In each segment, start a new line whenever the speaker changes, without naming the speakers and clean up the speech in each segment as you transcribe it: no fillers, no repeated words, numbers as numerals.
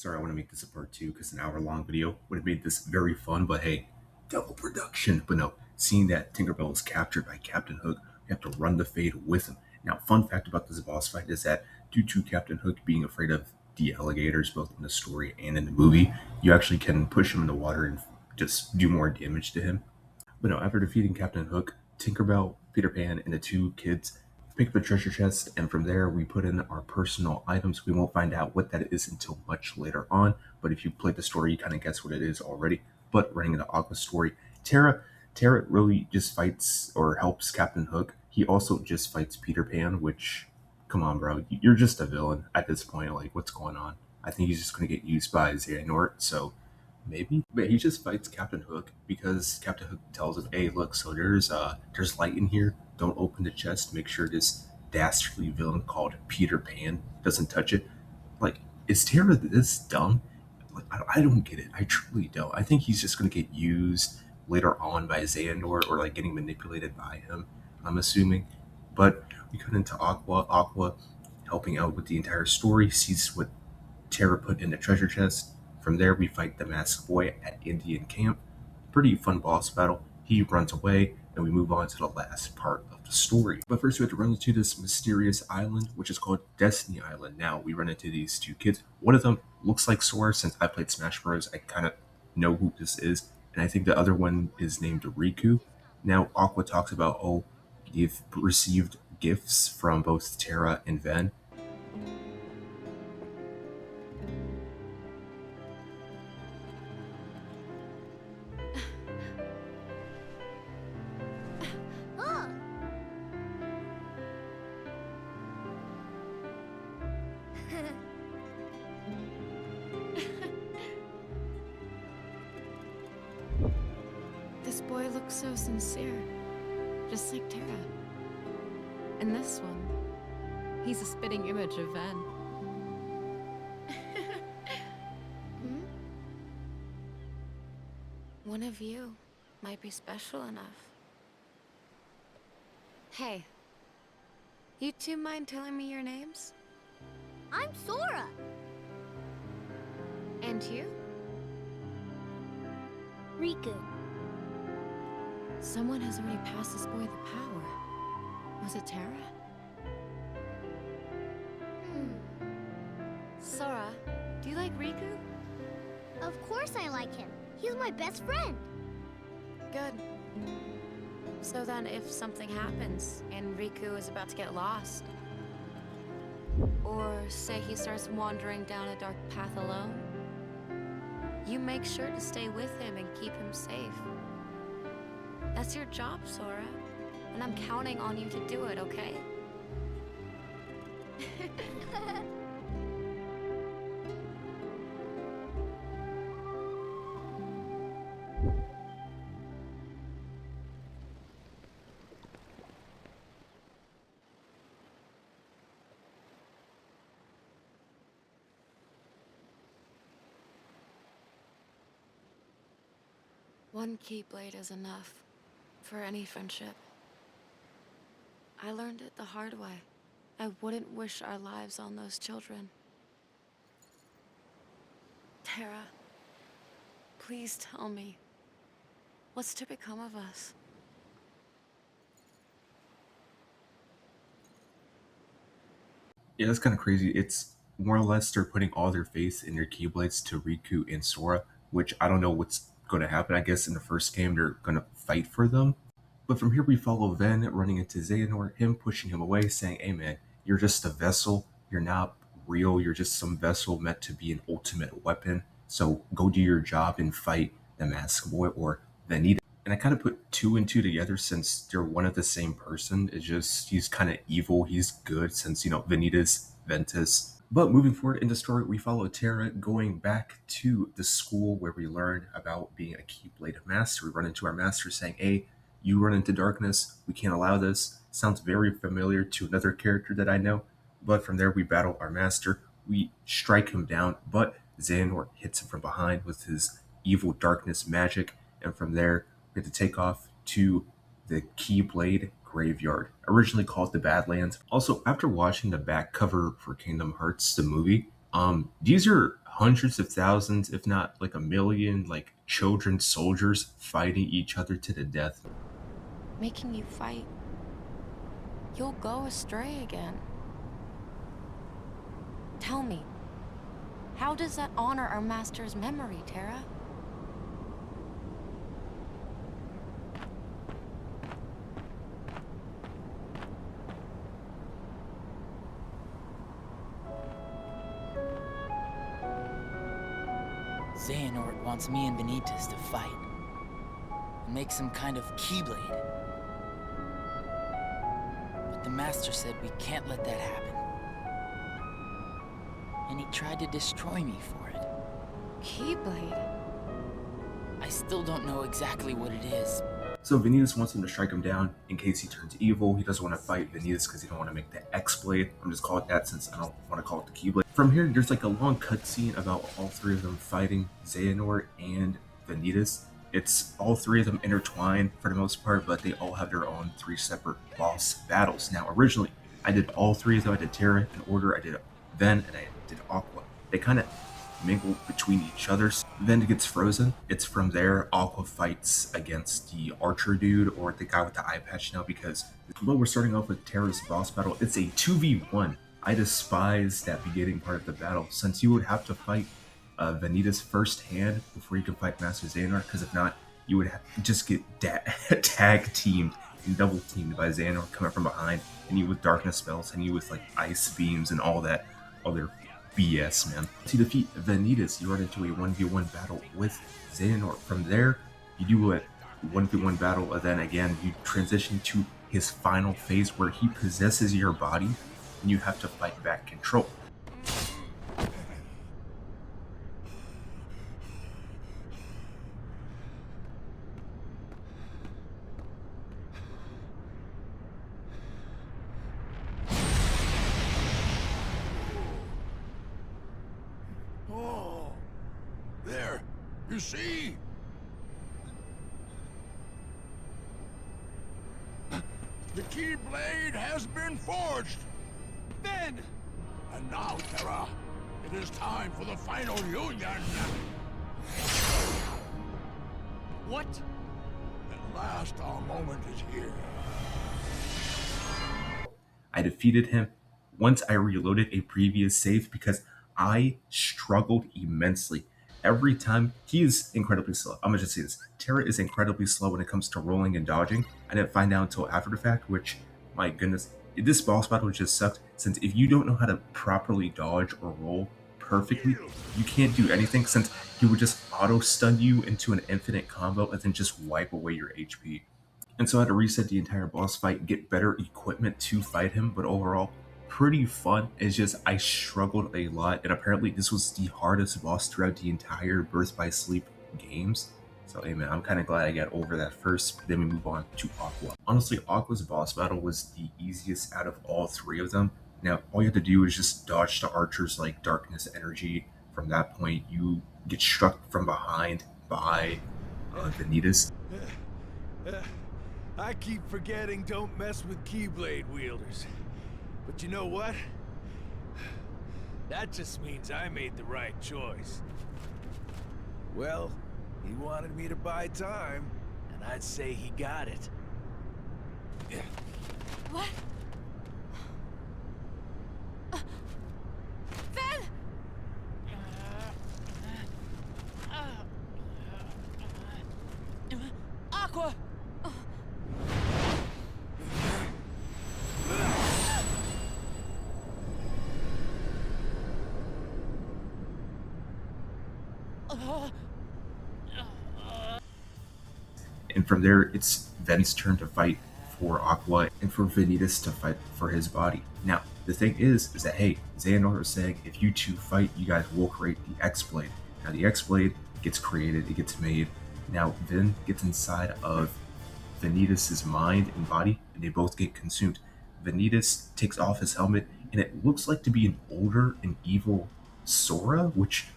Sorry, I want to make this a part two because an hour long video would have made this very fun, but hey, double production. But no, seeing that Tinkerbell is captured by Captain Hook, you have to run the fade with him. Now, fun fact about this boss fight is that due to Captain Hook being afraid of the alligators, both in the story and in the movie, you actually can push him in the water and just do more damage to him. But no, after defeating Captain Hook, Tinkerbell, Peter Pan, and the two kids pick up a treasure chest, and from there we put in our personal items. We won't find out what that is until much later on, but if you play the story, you kind of guess what it is already. But running into Aqua's story, Terra really just fights or helps Captain Hook. He also just fights Peter Pan, which, come on, bro, you're just a villain at this point. Like, what's going on? I think he's just going to get used by Xehanort, so maybe. But he just fights Captain Hook because Captain Hook tells him, "Hey, look, so there's light in here. Don't open the chest. Make sure this dastardly villain called Peter Pan doesn't touch it." Like, is Terra this dumb? Like, I don't get it. I truly don't. I think he's just gonna get used later on by Xehanort or like getting manipulated by him. I'm assuming. But we cut into Aqua. Aqua helping out with the entire story, sees what Terra put in the treasure chest. From there, we fight the masked boy at Indian camp. Pretty fun boss battle. He runs away, and we move on to the last part of the story. But first, we have to run into this mysterious island, which is called Destiny Island. Now, we run into these two kids. One of them looks like Sora. Since I played Smash Bros., I kind of know who this is. And I think the other one is named Riku. Now, Aqua talks about, oh, you've received gifts from both Terra and Ven.
Oh,
This boy looks so sincere, just like Terra. And this one, he's a spitting image of Ven.
hmm?
One of you might be special enough. Hey, you two mind telling me your names?
I'm Sora.
And you?
Riku.
Someone has already passed this boy the power. Was it Terra?
Hmm.
Sora, do you like Riku?
Of course I like him. He's my best friend.
Good. So then if something happens and Riku is about to get lost, or say he starts wandering down a dark path alone, you make sure to stay with him and keep him safe. That's your job, Sora, and I'm counting on you to do it, okay? One Keyblade is enough for any friendship. I learned it the hard way. I wouldn't wish our lives on those children. Terra, please tell me, what's to become of us?
Yeah, that's kind of crazy. It's more or less they're putting all their faith in their Keyblades to Riku and Sora, which I don't know what's going to happen. I guess in the first game they're going to fight for them. But from here we follow Ven running into Xehanort, him pushing him away, saying, "Hey man, you're just a vessel. You're not real. You're just some vessel meant to be an ultimate weapon. So go do your job and fight the Mask Boy or Venita." And I kind of put two and two together since they're one of the same person. It's just he's kind of evil, he's good since Venita's Ventus. But moving forward in the story, we follow Terra going back to the school where we learn about being a Keyblade master. We run into our master saying, "Hey, you run into darkness. We can't allow this." Sounds very familiar to another character that I know. But from there, we battle our master. We strike him down, but Xehanort hits him from behind with his evil darkness magic. And from there, we have to take off to the Keyblade Graveyard, originally called the Badlands. Also, after watching the back cover for Kingdom Hearts, the movie, these are hundreds of thousands, if not like a million, like children soldiers fighting each other to the death.
Making you fight. You'll go astray again. Tell me, how does that honor our master's memory, Terra?
Xehanort wants me and Vanitas to fight. And make some kind of Keyblade. But the Master said we can't let that happen. And he tried to destroy me for it.
Keyblade?
I still don't know exactly what it is.
So Vanitas wants him to strike him down in case he turns evil. He doesn't want to fight Vanitas because he don't want to make the X-Blade. I'm just calling it that since I don't want to call it the Keyblade. From here, there's like a long cutscene about all three of them fighting Xehanort and Vanitas. It's all three of them intertwined for the most part, but they all have their own three separate boss battles. Now, originally, I did all three of them. I did Terra in order, I did Ven, and I did Aqua. They kind of mingle between each other. Then it gets frozen. It's from there Aqua fights against the archer dude or the guy with the eye patch now, because well, we're starting off with Terra's boss battle. It's a 2v1. I despise that beginning part of the battle, since you would have to fight Vanitas firsthand before you can fight Master Xehanort, because if not, you would just get tag teamed and double teamed by Xehanort coming from behind, and you with darkness spells, and you with like ice beams and all that other BS, man. To defeat Vanitas, you run into a 1v1 battle with Xehanort. From there, you do a 1v1 battle, and then again, you transition to his final phase where he possesses your body, and you have to fight back control.
Oh, there, you see? The Keyblade has been forged! Then! And now, Terra, it is time for the final union!
What?
At last, our moment is here.
I defeated him once I reloaded a previous save because I struggled immensely. Every time, he is incredibly slow. I'm gonna just say this. Terra is incredibly slow when it comes to rolling and dodging. I didn't find out until after the fact, which, my goodness, this boss battle just sucked, since if you don't know how to properly dodge or roll perfectly, you can't do anything, since he would just auto-stun you into an infinite combo and then just wipe away your HP. And so I had to reset the entire boss fight, get better equipment to fight him, but overall, pretty fun. It's just I struggled a lot, and apparently this was the hardest boss throughout the entire Birth by Sleep games. So hey man, I'm kind of glad I got over that first. Then we move on to Aqua. Honestly, Aqua's boss battle was the easiest out of all three of them. Now all you have to do is just dodge the archers like darkness energy. From that point, you get struck from behind by Vanitas.
I keep forgetting don't mess with Keyblade wielders. But you know what? That just means I made the right choice. Well, he wanted me to buy time, and I'd say he got it.
What? Ven!
Aqua!
And from there, it's Ven's turn to fight for Aqua and for Vanitas to fight for his body. Now, the thing is that, hey, Xehanort is saying if you two fight, you guys will create the X-Blade. Now, the X-Blade gets created, it gets made. Now, Ven gets inside of Vanitas' mind and body, and they both get consumed. Vanitas takes off his helmet, and it looks like to be an older and evil Sora, which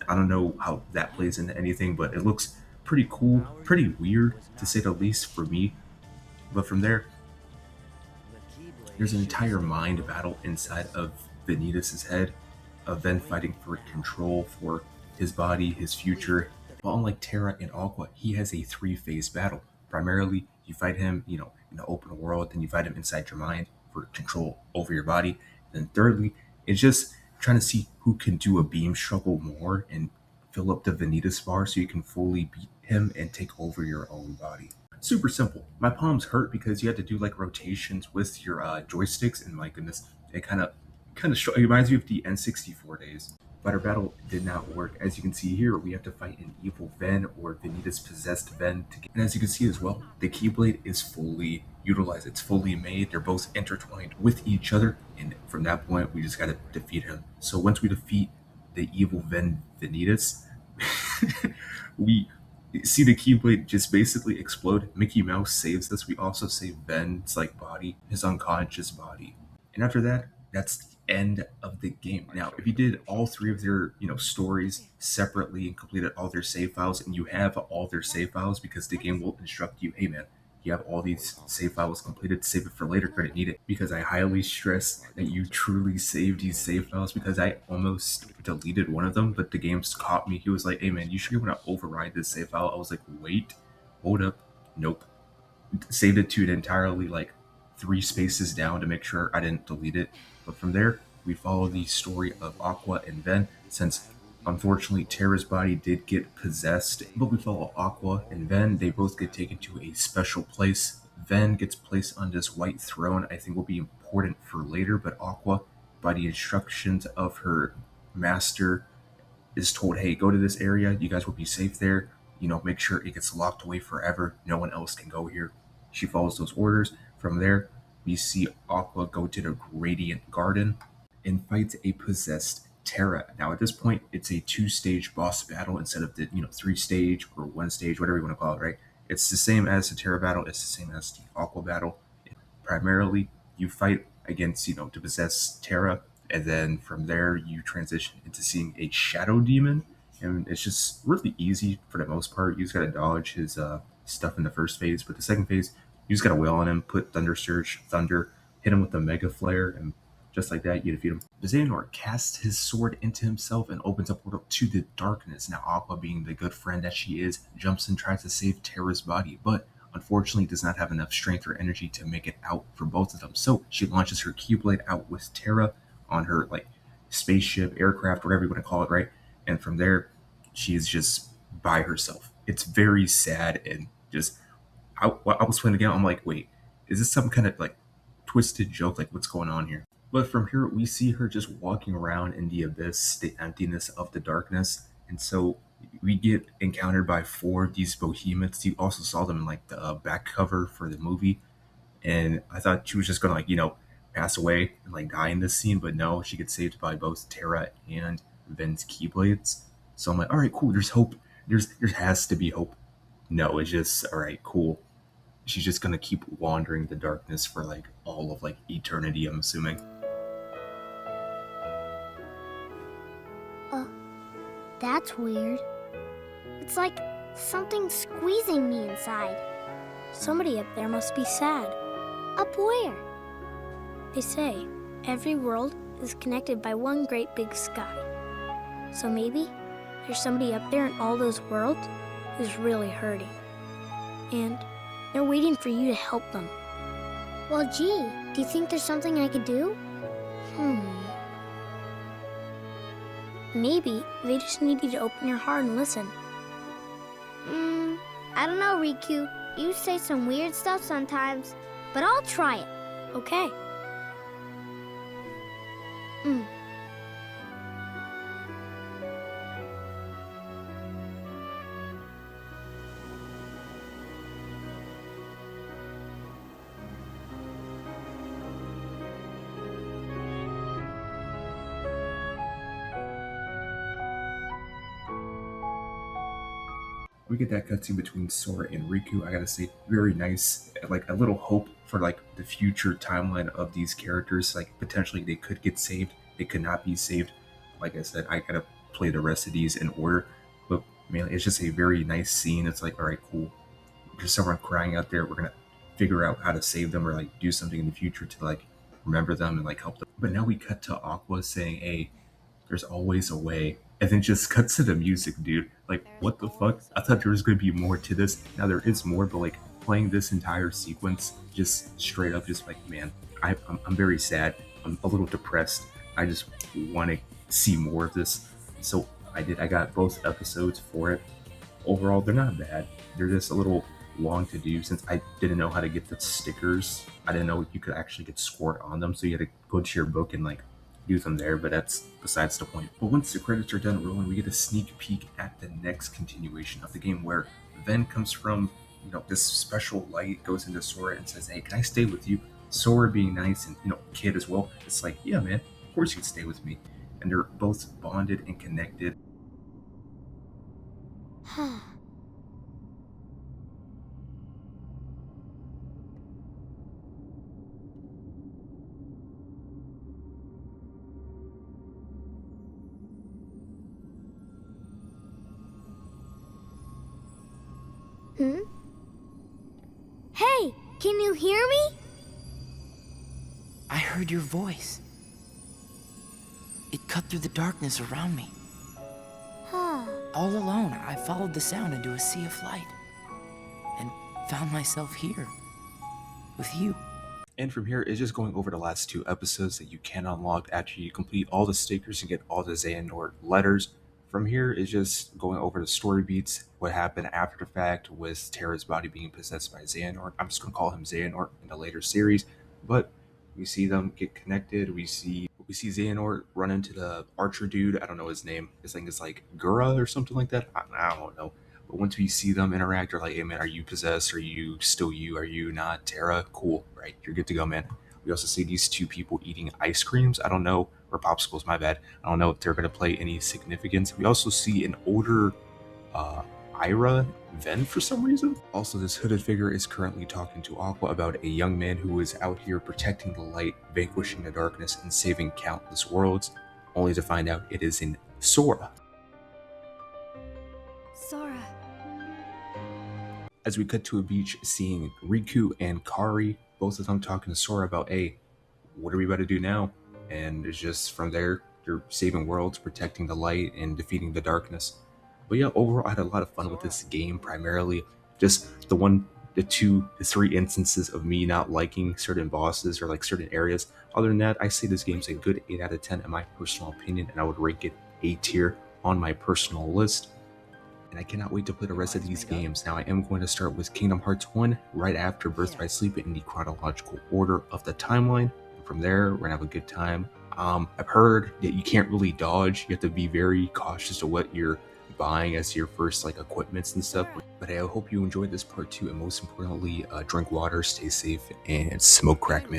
I don't know how that plays into anything, but it looks pretty cool, pretty weird to say the least for me. But from there, there's an entire mind battle inside of Vanitas' head, of Ven fighting for control for his body, his future. But unlike Terra and Aqua, he has a three-phase battle. Primarily, you fight him, in the open world, then you fight him inside your mind for control over your body. And then thirdly, it's just trying to see who can do a beam struggle more and fill up the Vanitas bar so you can fully beat him and take over your own body. Super simple. My palms hurt because you had to do like rotations with your joysticks, and my goodness, it it reminds me of the N64 days. But our battle did not work. As you can see here, we have to fight an evil Ven or Vanitas possessed Ven. And as you can see as well, the Keyblade is fully utilized. It's fully made. They're both intertwined with each other. And from that point, we just got to defeat him. So once we defeat the evil Ven Vanitas, we see the Keyblade just basically explode. Mickey Mouse saves us. We also save Ven's like body, his unconscious body. And after that, that's the end of the game. Now, if you did all three of their, stories separately and completed all their save files, and you have all their save files, because the game will instruct you, hey man, you have all these save files completed, save it for later, credit needed. Because I highly stress that you truly save these save files, because I almost deleted one of them, but the game's caught me. He was like, hey man, you sure you want to override this save file? I was like, wait, hold up, nope. Saved it to it entirely, like 3 spaces down to make sure I didn't delete it. But from there, we follow the story of Aqua and Ven, since unfortunately Terra's body did get possessed. But we follow Aqua and Ven. They both get taken to a special place. Ven gets placed on this white throne. I think will be important for later, but Aqua, by the instructions of her master, is told, hey, go to this area. You guys will be safe there. Make sure it gets locked away forever. No one else can go here. She follows those orders. From there, we see Aqua go to the Radiant Garden and fight a possessed Terra. Now, at this point, it's a 2-stage boss battle instead of the 3-stage or 1-stage, whatever you want to call it, right? It's the same as the Terra battle. It's the same as the Aqua battle. Primarily, you fight against, to possess Terra, and then from there, you transition into seeing a Shadow Demon, and it's just really easy for the most part. You just gotta dodge his stuff in the first phase, but the second phase, you just gotta wail on him, put Thunder Surge, Thunder, hit him with the Mega Flare, and just like that, you defeat him. Xehanort casts his sword into himself and opens up a portal to the darkness. Now, Aqua, being the good friend that she is, jumps and tries to save Terra's body, but unfortunately does not have enough strength or energy to make it out for both of them. So she launches her Keyblade out with Terra on her spaceship, aircraft, whatever you want to call it, right? And from there, she's just by herself. It's very sad, and just I was playing the game. I'm like, wait, is this some kind of twisted joke? Like, what's going on here? But from here, we see her just walking around in the abyss, the emptiness of the darkness, and so we get encountered by 4 of these behemoths. You also saw them in the back cover for the movie, and I thought she was just gonna pass away and die in this scene, but no, she gets saved by both Terra and Ven's Keyblades. So I'm like, all right, cool. There's hope. There has to be hope. No, it's just all right, cool. She's just gonna keep wandering the darkness for all of eternity, I'm assuming.
That's weird. It's like something's squeezing me inside.
Somebody up there must be sad.
Up where?
They say every world is connected by one great big sky. So maybe there's somebody up there in all those worlds who's really hurting. And they're waiting for you to help them.
Well, gee, do you think there's something I could do?
Maybe they just need you to open your heart and listen.
I don't know, Riku. You say some weird stuff sometimes, but I'll try it.
Okay.
We get that cutscene between Sora and Riku. I gotta say, very nice. A little hope for the future timeline of these characters. Potentially they could get saved, they could not be saved. Like I said, I gotta play the rest of these in order. But man, it's just a very nice scene. It's all right, cool. There's someone crying out there. We're gonna figure out how to save them or do something in the future to remember them and help them. But now we cut to Aqua saying, hey, there's always a way. And then just cuts to the music, dude. Like, what the fuck? I thought there was gonna be more to this. Now there is more, but like playing this entire sequence just straight up, just like, man, I'm very sad. I'm a little depressed. I just want to see more of this. So I did. I got both episodes for it. Overall, they're not bad. They're just a little long to do since I didn't know how to get the stickers. I didn't know you could actually get scored on them, so you had to go to your book and like do them there, but that's besides the point. But once the credits are done rolling, we get a sneak peek at the next continuation of the game where Ven comes from, this special light goes into Sora and says, hey, can I stay with you? Sora being nice and, kid as well. It's like, yeah, man, of course you can stay with me. And they're both bonded and connected.
Hey, can you hear me?
I heard your voice. It cut through the darkness around me. All alone, I followed the sound into a sea of light and found myself here with you.
And from here, it's just going over the last 2 episodes that you can unlock after you complete all the stickers and get all the Xehanort letters. From here is just going over the story beats, what happened after the fact with Terra's body being possessed by Xehanort. I'm just going to call him Xehanort in the later series, but we see them get connected. We see Xehanort run into the archer dude. I don't know his name. His thing is like Gura or something like that. I don't know. But once we see them interact, they're like, hey man, are you possessed? Are you still you? Are you not Terra? Cool, right? You're good to go, man. We also see these 2 people eating ice creams. I don't know, or popsicles, my bad. I don't know if they're going to play any significance. We also see an older Ira Ven for some reason. Also, this hooded figure is currently talking to Aqua about a young man who is out here protecting the light, vanquishing the darkness, and saving countless worlds, only to find out it is in Sora.
Sora.
As we cut to a beach, seeing Riku and Kari, both of them talking to Sora about, hey, what are we about to do now? And it's just from there, you're saving worlds, protecting the light, and defeating the darkness. But yeah, overall, I had a lot of fun with this game, primarily just the 3 instances of me not liking certain bosses or like certain areas. Other than that, I say this game's a good 8 out of 10 in my personal opinion, and I would rank it A tier on my personal list. And I cannot wait to play the rest of these games. Now, I am going to start with Kingdom Hearts 1 right after Birth by Sleep in the chronological order of the timeline. And from there, we're going to have a good time. I've heard that you can't really dodge. You have to be very cautious of what you're buying as your first like equipments and stuff. But I hope you enjoyed this part 2, and most importantly, drink water, stay safe, and smoke crack, man.